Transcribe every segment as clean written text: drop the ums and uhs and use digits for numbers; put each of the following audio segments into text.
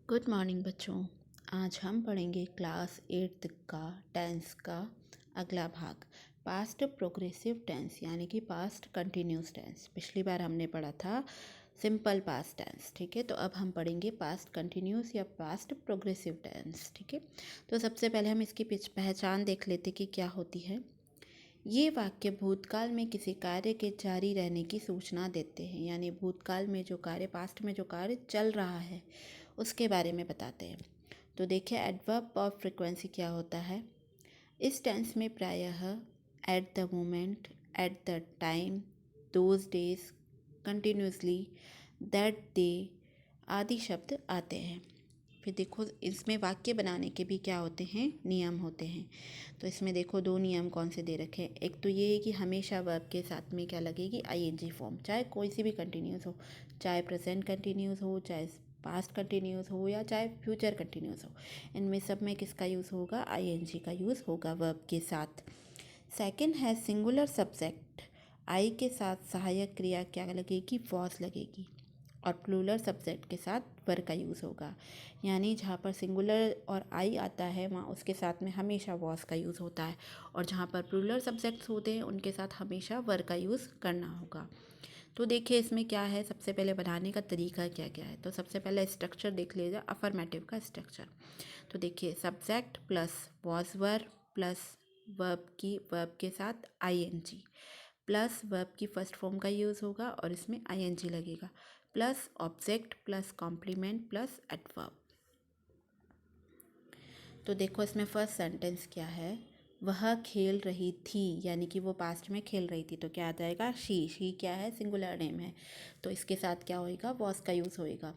Good morning बच्चों। आज हम पढ़ेंगे क्लास 8 का टेंस का अगला भाग, पास्ट प्रोग्रेसिव टेंस यानी कि पास्ट कंटिन्यूस टेंस। पिछली बार हमने पढ़ा था सिंपल पास्ट टेंस, ठीक है। तो अब हम पढ़ेंगे पास्ट कंटिन्यूस या पास्ट प्रोग्रेसिव टेंस, ठीक है। तो सबसे पहले हम इसकी पहचान देख लेते कि क्या होती है। ये वाक्य भूतकाल में किसी कार्य के जारी रहने की सूचना देते हैं, यानी भूतकाल में जो कार्य, पास्ट में जो कार्य चल रहा है उसके बारे में बताते हैं। तो देखिए एडवर्ब ऑफ फ्रीक्वेंसी क्या होता है। इस टेंस में प्रायः at the moment, at the time, those days, continuously, that day आदि शब्द आते हैं। फिर देखो इसमें वाक्य बनाने के भी क्या होते हैं, नियम होते हैं। तो इसमें देखो दो नियम कौन से दे रखे हैं। एक तो ये है कि हमेशा वर्ब के साथ में क्या लगेगी, आईएनजी फॉर्म, चाहे कोई सी भी कंटिन्यूस हो, चाहे प्रेजेंट कंटिन्यूस हो, चाहे पास्ट कंटिन्यूस हो या चाहे फ्यूचर कंटिन्यूस हो। इनमें सब में किसका यूज़ होगा, आईएनजी का यूज़ होगा वर्ब के साथ। सेकंड है सिंगुलर सब्जेक्ट, आई के साथ सहायक क्रिया क्या लगेगी, वॉज लगेगी। और प्लूरल सब्जेक्ट के साथ वर का यूज़ होगा, यानी जहाँ पर सिंगुलर और आई आता है वहाँ उसके साथ में हमेशा वॉज का यूज़ होता है, और जहाँ पर प्लूरल सब्जेक्ट्स होते हैं उनके साथ हमेशा वर का यूज़ करना होगा। तो देखिए इसमें क्या है, सबसे पहले बनाने का तरीका क्या क्या है। तो सबसे पहले स्ट्रक्चर देख लीजिए, अफर्मेटिव का स्ट्रक्चर। तो देखिए subject plus was were plus verb के साथ आईएनजी प्लस वर्ब की फर्स्ट फॉर्म का यूज़ होगा और इसमें आईएनजी लगेगा, plus object plus complement plus adverb. तो देखो इसमें फर्स्ट सेंटेंस क्या है, वह खेल रही थी, यानी कि वो पास्ट में खेल रही थी। तो क्या आ जाएगा, शी क्या है, सिंगुलर नेम है, तो इसके साथ क्या होएगा, वॉज का यूज़ होएगा।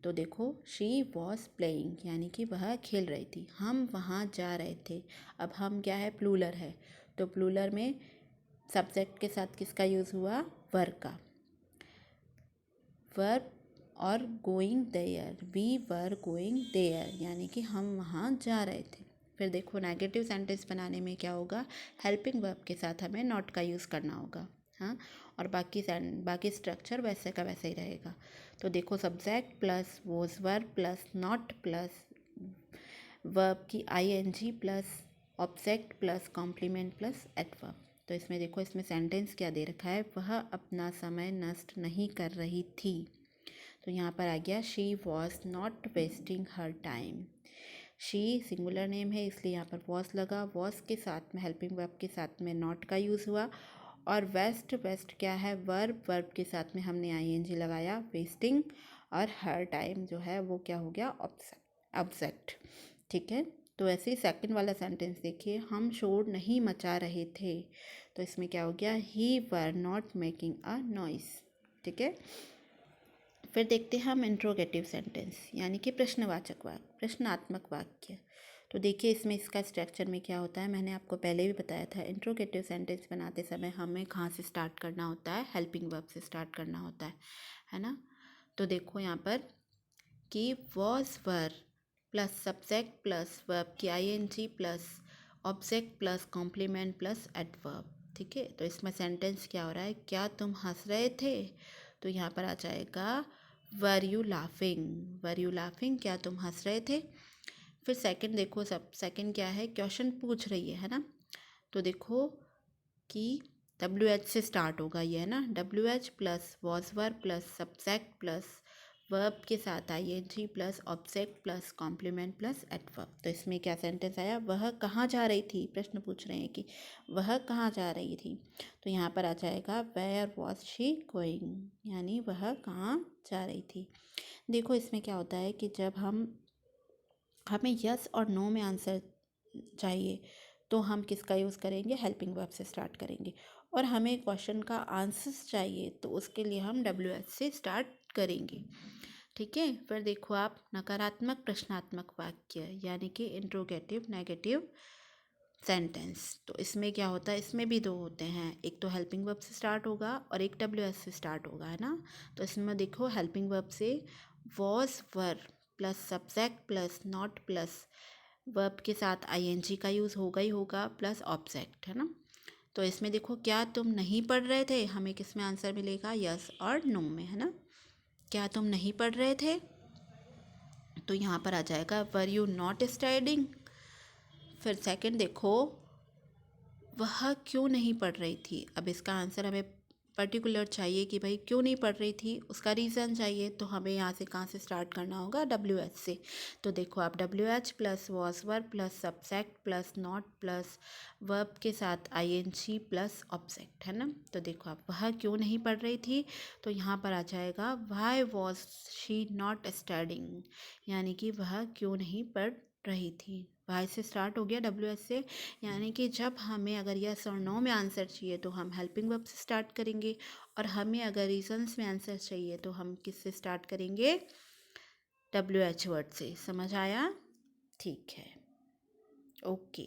तो देखो शी वॉज प्लेइंग, यानी कि वह खेल रही थी। हम वहाँ जा रहे थे, अब हम क्या है, प्लूरल है, तो प्लूरल में सब्जेक्ट के साथ किसका यूज़ हुआ, वर का। वर्ब और going there, we were going there, यानी कि हम वहाँ जा रहे थे। फिर देखो नेगेटिव सेंटेंस बनाने में क्या होगा, हेल्पिंग वर्ब के साथ हमें नॉट का यूज़ करना होगा, हाँ। और बाकी स्ट्रक्चर वैसे का वैसे ही रहेगा। तो देखो subject plus was verb plus not plus verb की ING plus object plus complement plus adverb. तो इसमें देखो इसमें सेंटेंस क्या दे रखा है, वह अपना समय नष्ट नहीं कर रही थी। तो यहाँ पर आ गया she was not wasting her time. She singular name है इसलिए यहाँ पर वॉज लगा, वॉज के साथ में हेल्पिंग वर्ब के साथ में नॉट का यूज़ हुआ। और वेस्ट क्या है, वर्ब के साथ में हमने आईएनजी लगाया, वेस्टिंग। और हर टाइम जो है वो क्या हो गया, ऑब्जेक्ट, ठीक है। तो ऐसे ही सेकंड वाला सेंटेंस देखिए, हम शोर नहीं मचा रहे थे। तो इसमें क्या हो गया, he were not making a noise, ठीक है। फिर देखते हैं हम इंट्रोगेटिव सेंटेंस, यानी कि प्रश्नवाचक वाक्य, प्रश्नात्मक वाक्य। तो देखिए इसमें इसका स्ट्रक्चर में क्या होता है, मैंने आपको पहले भी बताया था, इंट्रोगेटिव सेंटेंस बनाते समय हमें कहाँ से स्टार्ट करना होता है, हेल्पिंग वर्ब से स्टार्ट करना होता है ना। तो देखो यहाँ पर कि was were plus subject plus verb की ING plus object plus complement plus adverb, ठीक है। तो इसमें सेंटेंस क्या हो रहा है, क्या तुम हंस रहे थे। तो यहाँ पर आ जाएगा वर यू लाफिंग, क्या तुम हंस रहे थे। फिर सेकंड देखो, सब सेकंड क्या है, क्वेश्चन पूछ रही है ना। तो देखो कि WH से स्टार्ट होगा ये, है ना, WH plus was were plus subject plus verb के साथ ING plus object plus complement plus adverb. तो इसमें क्या सेंटेंस आया, वह कहाँ जा रही थी, प्रश्न पूछ रहे हैं कि वह कहाँ जा रही थी। तो यहाँ पर आ जाएगा वेयर वॉज शी गोइंग, यानी वह कहाँ जा रही थी। देखो इसमें क्या होता है कि जब हमें यस और नो में आंसर चाहिए तो हम किसका यूज़ करेंगे, हेल्पिंग वर्ब से स्टार्ट करेंगे। और हमें क्वेश्चन का आंसर्स चाहिए तो उसके लिए हम WH से स्टार्ट करेंगे, ठीक है। फिर देखो आप नकारात्मक प्रश्नात्मक वाक्य, यानी कि इंट्रोगेटिव नेगेटिव सेंटेंस। तो इसमें क्या होता है, इसमें भी दो होते हैं, एक तो हेल्पिंग वर्ब से स्टार्ट होगा और एक WH से स्टार्ट होगा, है ना। तो इसमें देखो हेल्पिंग वर्ब से was were plus subject plus not plus verb के साथ आईएनजी का यूज़ होगा ही होगा प्लस ऑब्जेक्ट, है ना। तो इसमें देखो क्या तुम नहीं पढ़ रहे थे, हमें किस में आंसर मिलेगा, यस और नो में, है ना। क्या तुम नहीं पढ़ रहे थे, तो यहाँ पर आ जाएगा वर यू नॉट स्टडिंग। फिर सेकंड देखो, वह क्यों नहीं पढ़ रही थी। अब इसका आंसर हमें पर्टिकुलर चाहिए कि भाई क्यों नहीं पढ़ रही थी, उसका रीज़न चाहिए। तो हमें यहाँ से कहाँ से स्टार्ट करना होगा, डब्ल्यू एच से। तो देखो आप W H plus was verb plus subject plus not plus verb के साथ I N G plus object, है ना। तो देखो आप वह क्यों नहीं पढ़ रही थी, तो यहाँ पर आ जाएगा why was she not studying, यानी कि वह क्यों नहीं पढ़ रही थी। वाई से स्टार्ट हो गया, डब्ल्यू एच से। यानी कि जब हमें अगर यस और नो में आंसर चाहिए तो हम हेल्पिंग वर्ब से स्टार्ट करेंगे, और हमें अगर रीजंस में आंसर चाहिए तो हम किससे स्टार्ट करेंगे, डब्ल्यू एच वर्ड से। समझ आया? ठीक है, ओके।